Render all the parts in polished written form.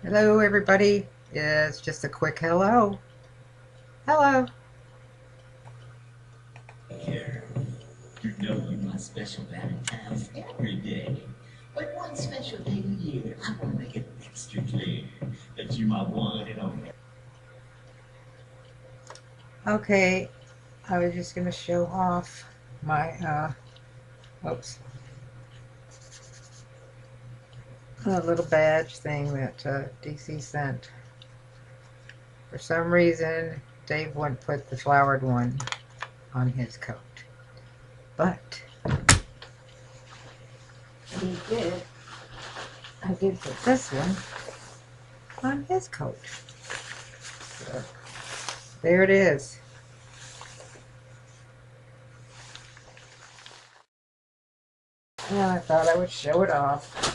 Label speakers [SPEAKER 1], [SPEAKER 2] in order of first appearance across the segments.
[SPEAKER 1] Hello, everybody. It's just a quick hello. Hello.
[SPEAKER 2] Here, you know you're my special Valentine's every day. But one special day a year, I want to make it extra clear that you my one and only.
[SPEAKER 1] Okay, I was just going to show off my, oops, a little badge thing that DC sent. For some reason, Dave wouldn't put the flowered one on his coat. But he did. I did put this one on his coat. So, there it is. And I thought I would show it off.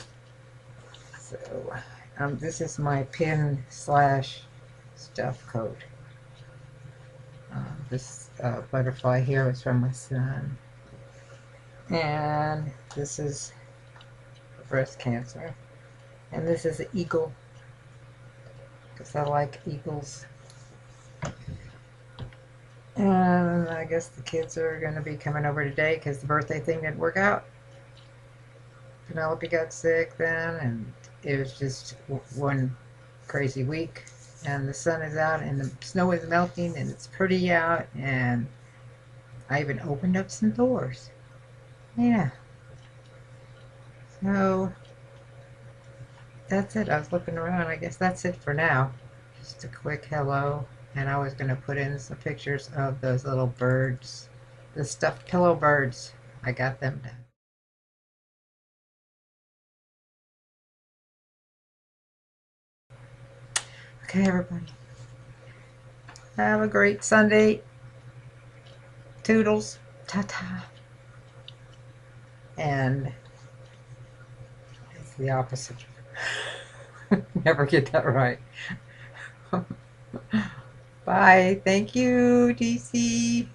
[SPEAKER 1] So, this is my pin slash stuff coat. This butterfly here was from my son. And this is breast cancer. And this is an eagle, because I like eagles. And I guess the kids are going to be coming over today because the birthday thing didn't work out. Penelope got sick then, and it was just one crazy week. And the sun is out, and the snow is melting, and it's pretty out, and I even opened up some doors. Yeah. So that's it. I was looking around. I guess that's it for now. Just a quick hello. And I was going to put in some pictures of those little birds, the stuffed pillow birds. I got them done. Okay, everybody. Have a great Sunday. Toodles. Ta-ta. And it's the opposite. Never get that right. Bye. Thank you, DC.